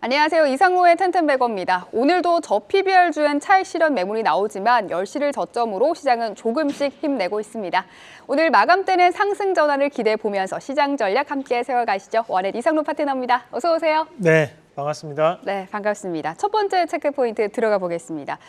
안녕하세요. 이상로의 텐텐베거입니다. 오늘도 저PBR 주엔 차익 실현 매물이 나오지만 10시를 저점으로 시장은 조금씩 힘내고 있습니다. 오늘 마감대는 상승 전환을 기대해 보면서 시장 전략 함께 세워가시죠. 원의 이상로 파트너입니다. 어서 오세요. 네, 반갑습니다. 네, 반갑습니다. 첫 번째 체크 포인트 들어가 보겠습니다.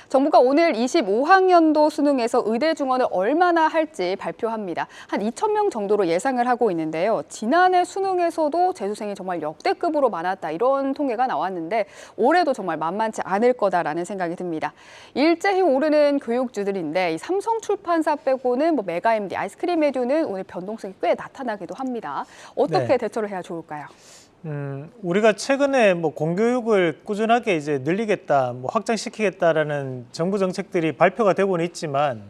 정부가 오늘 25학년도 수능에서 의대 중원을 얼마나 할지 발표합니다. 한 2,000명 정도로 예상을 하고 있는데요. 지난해 수능에서도 재수생이 정말 역대급으로 많았다, 이런 통계가 나왔는데 올해도 정말 만만치 않을 거다라는 생각이 듭니다. 일제히 오르는 교육주들인데 이 삼성출판사 빼고는 메가MD, 아이스크림 에듀는 오늘 변동성이 꽤 나타나기도 합니다. 어떻게 대처를 해야 좋을까요? 우리가 최근에 공교육을 꾸준하게 이제 늘리겠다, 확장시키겠다라는 정부 정책들이 발표가 되고는 있지만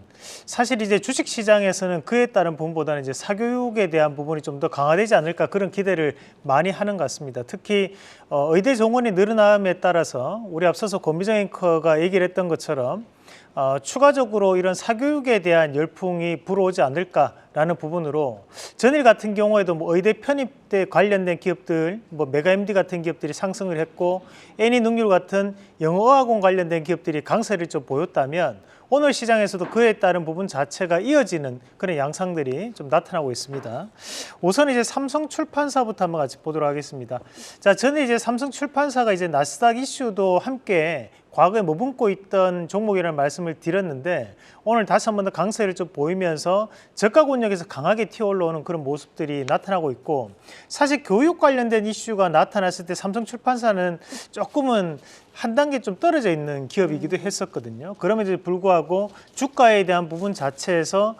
사실 이제 주식 시장에서는 그에 따른 부분보다는 이제 사교육에 대한 부분이 좀 더 강화되지 않을까, 그런 기대를 많이 하는 것 같습니다. 특히 의대 정원이 늘어남에 따라서 우리 앞서서 권미정 앵커가 얘기를 했던 것처럼 추가적으로 이런 사교육에 대한 열풍이 불어오지 않을까라는 부분으로 전일 같은 경우에도 의대 편입대 관련된 기업들, 메가MD 같은 기업들이 상승을 했고 애니능률 같은 영어학원 관련된 기업들이 강세를 좀 보였다면 오늘 시장에서도 그에 따른 부분 자체가 이어지는 그런 양상들이 좀 나타나고 있습니다. 우선 이제 삼성출판사부터 한번 같이 보도록 하겠습니다. 자, 전에 이제 삼성출판사가 이제 나스닥 이슈도 함께 과거에 머금고 있던 종목이라는 말씀을 드렸는데 오늘 다시 한 번 더 강세를 좀 보이면서 저가 권역에서 강하게 튀어 올라오는 그런 모습들이 나타나고 있고, 사실 교육 관련된 이슈가 나타났을 때 삼성출판사는 조금은 한 단계 좀 떨어져 있는 기업이기도 했었거든요. 그럼에도 불구하고 주가에 대한 부분 자체에서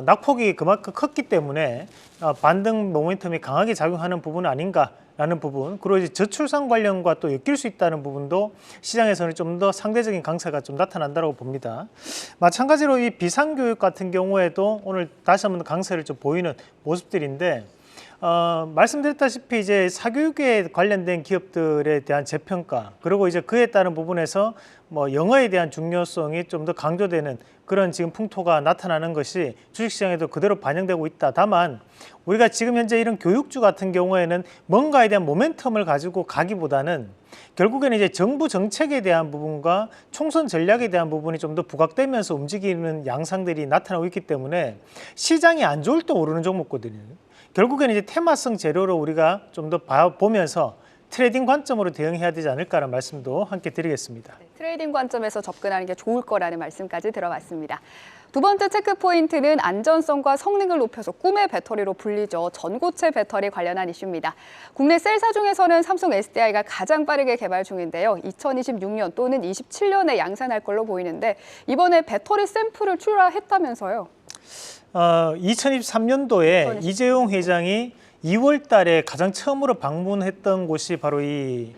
낙폭이 그만큼 컸기 때문에 반등 모멘텀이 강하게 작용하는 부분 아닌가 라는 부분, 그리고 이제 저출산 관련과 또 엮일 수 있다는 부분도 시장에서는 좀 더 상대적인 강세가 좀 나타난다고 봅니다. 마찬가지로 이 비상교육 같은 경우에도 오늘 다시 한번 강세를 좀 보이는 모습들인데, 말씀드렸다시피 이제 사교육에 관련된 기업들에 대한 재평가, 그리고 이제 그에 따른 부분에서 영어에 대한 중요성이 좀 더 강조되는 그런 지금 풍토가 나타나는 것이 주식시장에도 그대로 반영되고 있다. 다만 우리가 지금 현재 이런 교육주 같은 경우에는 뭔가에 대한 모멘텀을 가지고 가기보다는 결국에는 이제 정부 정책에 대한 부분과 총선 전략에 대한 부분이 좀 더 부각되면서 움직이는 양상들이 나타나고 있기 때문에 시장이 안 좋을 때 오르는 종목거든요. 결국에는 이제 테마성 재료로 우리가 좀 더 보면서 트레이딩 관점으로 대응해야 되지 않을까라는 말씀도 함께 드리겠습니다. 네, 트레이딩 관점에서 접근하는 게 좋을 거라는 말씀까지 들어봤습니다. 두 번째 체크 포인트는 안전성과 성능을 높여서 꿈의 배터리로 불리죠. 전고체 배터리 관련한 이슈입니다. 국내 셀사 중에서는 삼성 SDI가 가장 빠르게 개발 중인데요. 2026년 또는 27년에 양산할 걸로 보이는데 이번에 배터리 샘플을 출하했다면서요. 2023년도에 이재용 회장이 2월 달에 가장 처음으로 방문했던 곳이 바로 이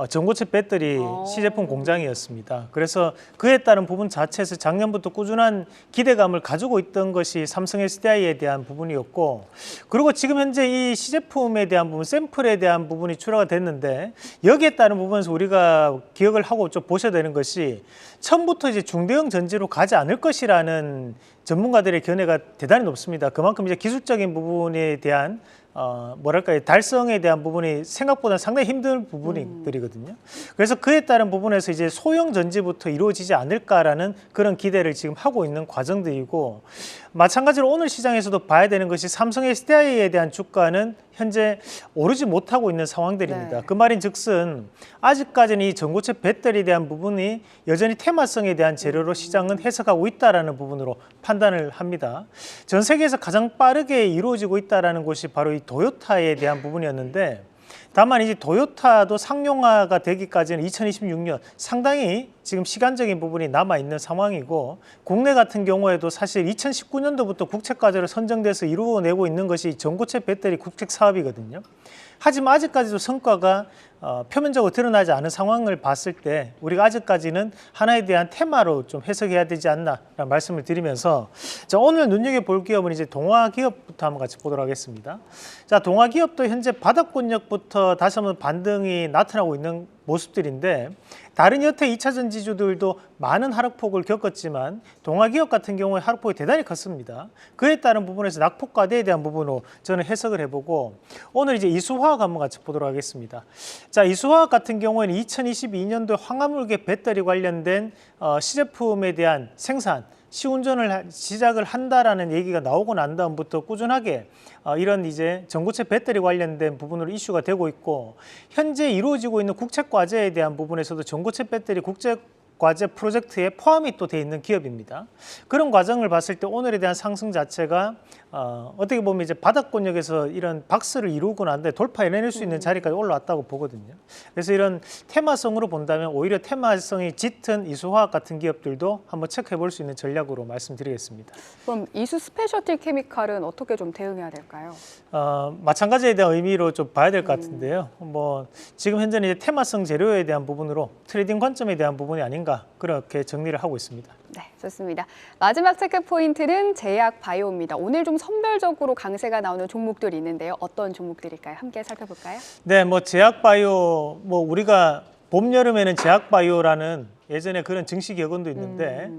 전고체 배터리 시제품 공장이었습니다. 그래서 그에 따른 부분 자체에서 작년부터 꾸준한 기대감을 가지고 있던 것이 삼성 SDI에 대한 부분이었고, 그리고 지금 현재 이 시제품에 대한 부분, 샘플에 대한 부분이 출하가 됐는데 여기에 따른 부분에서 우리가 기억을 하고 좀 보셔야 되는 것이 처음부터 이제 중대형 전지로 가지 않을 것이라는 전문가들의 견해가 대단히 높습니다. 그만큼 이제 기술적인 부분에 대한 달성에 대한 부분이 생각보다 상당히 힘든 부분들이거든요. 그래서 그에 따른 부분에서 이제 소형 전지부터 이루어지지 않을까라는 그런 기대를 지금 하고 있는 과정들이고, 마찬가지로 오늘 시장에서도 봐야 되는 것이 삼성 SDI에 대한 주가는 현재 오르지 못하고 있는 상황들입니다. 그 말인즉슨 아직까지는 이 전고체 배터리에 대한 부분이 여전히 테마성에 대한 재료로 시장은 해석하고 있다라는 부분으로 판단을 합니다. 전 세계에서 가장 빠르게 이루어지고 있다라는 것이 바로 이 도요타에 대한 부분이었는데, 다만 이제 도요타도 상용화가 되기까지는 2026년 상당히 지금 시간적인 부분이 남아있는 상황이고, 국내 같은 경우에도 사실 2019년도부터 국책과제로 선정돼서 이루어내고 있는 것이 전고체 배터리 국책 사업이거든요. 하지만 아직까지도 성과가 표면적으로 드러나지 않은 상황을 봤을 때 우리가 아직까지는 하나에 대한 테마로 좀 해석해야 되지 않나라는 말씀을 드리면서, 자, 오늘 눈여겨볼 기업은 이제 동아기업부터 한번 같이 보도록 하겠습니다. 자, 동아기업도 현재 바닥권역부터 다시 한번 반등이 나타나고 있는 모습들인데, 다른 여태 2차 전지주들도 많은 하락폭을 겪었지만 동아기업 같은 경우에 하락폭이 대단히 컸습니다. 그에 따른 부분에서 낙폭과대에 대한 부분으로 저는 해석을 해보고, 오늘 이제 이수화학 한번 같이 보도록 하겠습니다. 자, 이수화학 같은 경우에는 2022년도에 황화물계 배터리 관련된 시제품에 대한 생산, 시운전을 시작을 한다라는 얘기가 나오고 난 다음부터 꾸준하게 이런 이제 전고체 배터리 관련된 부분으로 이슈가 되고 있고, 현재 이루어지고 있는 국책과제에 대한 부분에서도 전고체 배터리 국제과제 프로젝트에 포함이 또 돼 있는 기업입니다. 그런 과정을 봤을 때 오늘에 대한 상승 자체가 어떻게 보면 이제 바닥권역에서 이런 박스를 이루고 난 뒤에 돌파해낼 수 있는 자리까지 올라왔다고 보거든요. 그래서 이런 테마성으로 본다면 오히려 테마성이 짙은 이수화학 같은 기업들도 한번 체크해 볼 수 있는 전략으로 말씀드리겠습니다. 그럼 이수 스페셜티 케미칼은 어떻게 좀 대응해야 될까요? 마찬가지에 대한 의미로 좀 봐야 될 것 같은데요. 뭐 지금 현재는 이제 테마성 재료에 대한 부분으로 트레이딩 관점에 대한 부분이 아닌가, 그렇게 정리를 하고 있습니다. 네, 좋습니다. 마지막 체크 포인트는 제약 바이오입니다. 오늘 좀 선별적으로 강세가 나오는 종목들이 있는데요. 어떤 종목들일까요? 함께 살펴볼까요? 네, 뭐 제약 바이오, 뭐 우리가 봄 여름에는 제약 바이오라는 예전에 그런 증시 격언도 있는데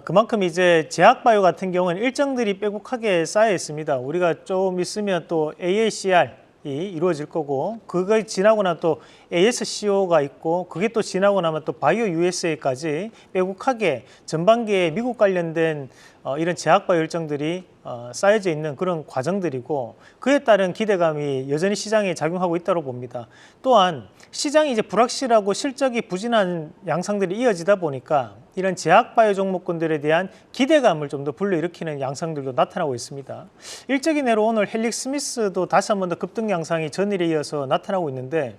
그만큼 이제 제약 바이오 같은 경우는 일정들이 빼곡하게 쌓여 있습니다. 우리가 좀 있으면 또 AACR 이 이루어질 거고, 그거 지나고 나면 또 ASCO가 있고, 그게 또 지나고 나면 또 바이오 USA까지 빼곡하게 전반기에 미국 관련된 이런 제약바이오 일정들이 쌓여져 있는 그런 과정들이고, 그에 따른 기대감이 여전히 시장에 작용하고 있다고 봅니다. 또한 시장이 이제 불확실하고 실적이 부진한 양상들이 이어지다 보니까 이런 제약바이오 종목군들에 대한 기대감을 좀 더 불러일으키는 양상들도 나타나고 있습니다. 일적인 내로 오늘 헬릭스미스도 다시 한 번 더 급등 양상이 전일에 이어서 나타나고 있는데,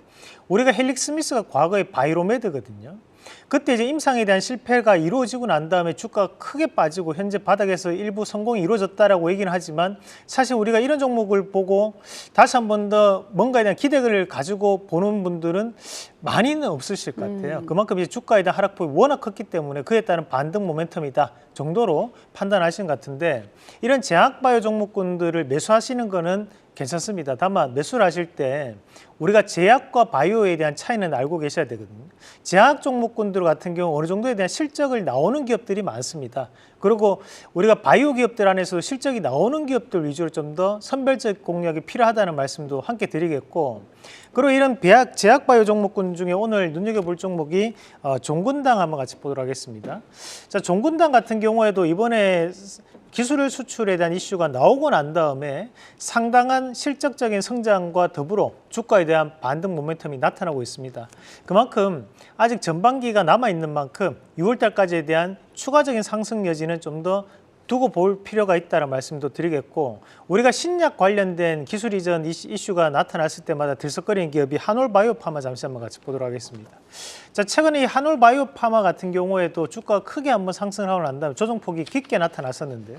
우리가 헬릭스미스가 과거에 바이로메드거든요. 그때 이제 임상에 대한 실패가 이루어지고 난 다음에 주가가 크게 빠지고 현재 바닥에서 일부 성공이 이루어졌다라고 얘기는 하지만, 사실 우리가 이런 종목을 보고 다시 한 번 더 뭔가에 대한 기대를 가지고 보는 분들은 많이는 없으실 것 같아요. 그만큼 이제 주가에 대한 하락폭이 워낙 컸기 때문에 그에 따른 반등 모멘텀이다 정도로 판단하시는 것 같은데, 이런 제약바이오 종목군들을 매수하시는 거는 괜찮습니다. 다만 매수를 하실 때 우리가 제약과 바이오에 대한 차이는 알고 계셔야 되거든요. 제약 종목군들 같은 경우 어느 정도에 대한 실적을 나오는 기업들이 많습니다. 그리고 우리가 바이오 기업들 안에서도 실적이 나오는 기업들 위주로 좀 더 선별적 공략이 필요하다는 말씀도 함께 드리겠고, 그리고 이런 제약 바이오 종목군 중에 오늘 눈여겨볼 종목이 종근당 한번 같이 보도록 하겠습니다. 자, 종근당 같은 경우에도 이번에 기술 수출에 대한 이슈가 나오고 난 다음에 상당한 실적적인 성장과 더불어 주가에 대한 반등 모멘텀이 나타나고 있습니다. 그만큼 아직 전반기가 남아있는 만큼 6월 달까지에 대한 추가적인 상승 여지는 좀 더 두고 볼 필요가 있다는 말씀도 드리겠고, 우리가 신약 관련된 기술 이전 이슈가 나타났을 때마다 들썩거리는 기업이 한올바이오파마 잠시 한번 같이 보도록 하겠습니다. 자, 최근에 이 한올바이오파마 같은 경우에도 주가가 크게 한번 상승을 하고 난 다음에 조정폭이 깊게 나타났었는데,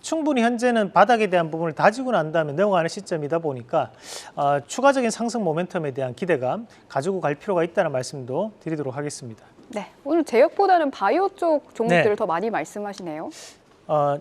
충분히 현재는 바닥에 대한 부분을 다지고 난 다음에 넘어가는 시점이다 보니까 추가적인 상승 모멘텀에 대한 기대감 가지고 갈 필요가 있다는 말씀도 드리도록 하겠습니다. 네, 오늘 제약보다는 바이오 쪽 종목들을 네. 더 많이 말씀하시네요.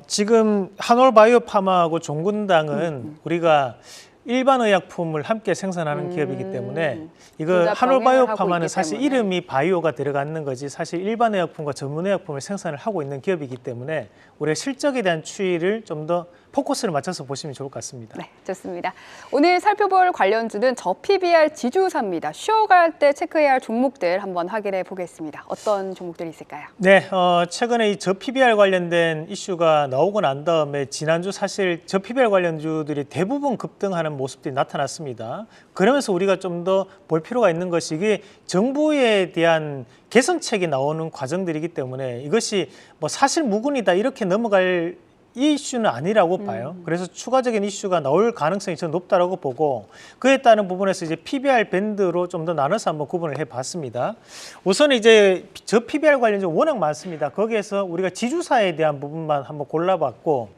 지금 한올바이오파마하고 종근당은 우리가 일반 의약품을 함께 생산하는 기업이기 때문에, 이거 둘다 병행을 하고 한올바이오파마는 있기 사실 때문에. 이름이 바이오가 들어가는 거지 사실 일반 의약품과 전문 의약품을 생산을 하고 있는 기업이기 때문에 우리가 실적에 대한 추이를 좀 더 포커스를 맞춰서 보시면 좋을 것 같습니다. 네, 좋습니다. 오늘 살펴볼 관련주는 저PBR 지주사입니다. 쉬어갈 때 체크해야 할 종목들 한번 확인해 보겠습니다. 어떤 종목들이 있을까요? 네, 최근에 이 저PBR 관련된 이슈가 나오고 난 다음에 지난주 사실 저PBR 관련주들이 대부분 급등하는 모습들이 나타났습니다. 그러면서 우리가 좀 더 볼 필요가 있는 것이, 이게 정부에 대한 개선책이 나오는 과정들이기 때문에 이것이 뭐 사실 무근이다 이렇게 넘어갈 이 이슈는 아니라고 봐요. 그래서 추가적인 이슈가 나올 가능성이 저는 높다라고 보고, 그에 따른 부분에서 이제 PBR 밴드로 좀 더 나눠서 한번 구분을 해봤습니다. 우선 이제 저 PBR 관련주 워낙 많습니다. 거기에서 우리가 지주사에 대한 부분만 한번 골라봤고,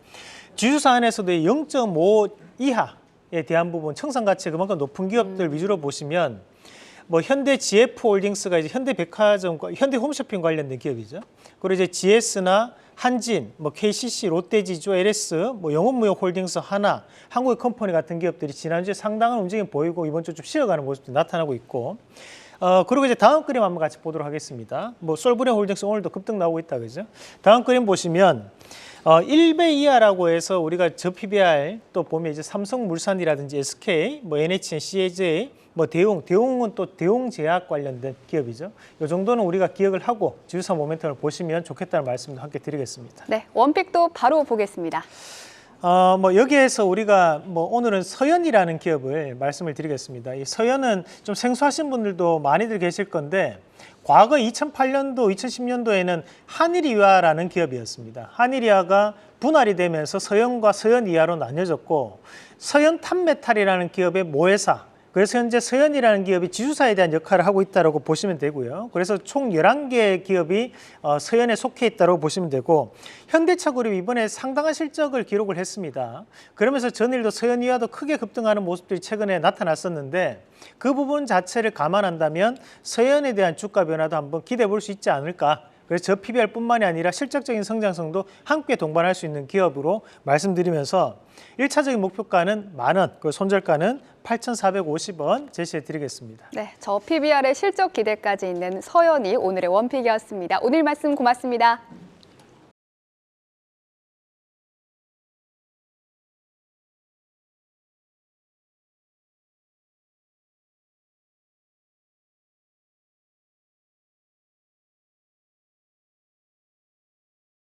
지주사 안에서도 0.5 이하에 대한 부분, 청산 가치가 그만큼 높은 기업들 위주로 보시면, 뭐 현대 GF홀딩스가 이제 현대백화점과 현대홈쇼핑 관련된 기업이죠. 그리고 이제 GS나 한진, 뭐 KCC, 롯데지주, LS, 뭐 영업무역홀딩스, 하나, 한국의 컴퍼니 같은 기업들이 지난주에 상당한 움직임 보이고 이번 주 좀 쉬어가는 모습도 나타나고 있고, 그리고 이제 다음 그림 한번 같이 보도록 하겠습니다. 뭐 솔브레홀딩스 오늘도 급등 나오고 있다, 그죠? 다음 그림 보시면 1배 이하라고 해서 우리가 저 PBR 또 보면 이제 삼성물산이라든지 SK, 뭐 NHN, CJ, 뭐 대웅은 또 대웅제약 관련된 기업이죠. 이 정도는 우리가 기억을 하고 지주사 모멘텀을 보시면 좋겠다는 말씀도 함께 드리겠습니다. 네, 원픽도 바로 보겠습니다. 뭐 여기에서 우리가 뭐 오늘은 서현이라는 기업을 말씀을 드리겠습니다. 이 서현은 좀 생소하신 분들도 많이들 계실 건데 과거 2008년도, 2010년도에는 한일이화라는 기업이었습니다. 한일이화가 분할이 되면서 서현과 서현이화로 나뉘어졌고 서현 탑메탈이라는 기업의 모회사, 그래서 현재 서현이라는 기업이 지주사에 대한 역할을 하고 있다고 보시면 되고요. 그래서 총 11개의 기업이 서현에 속해 있다고 보시면 되고 현대차그룹이 이번에 상당한 실적을 기록을 했습니다. 그러면서 전일도 서현이와도 크게 급등하는 모습들이 최근에 나타났었는데 그 부분 자체를 감안한다면 서현에 대한 주가 변화도 한번 기대해 볼 수 있지 않을까. 그래서 저 PBR뿐만이 아니라 실적적인 성장성도 함께 동반할 수 있는 기업으로 말씀드리면서 1차적인 목표가는 10,000원, 그 손절가는 8,450원 제시해 드리겠습니다. 네, 저 PBR의 실적 기대까지 있는 서현이 오늘의 원픽이었습니다. 오늘 말씀 고맙습니다.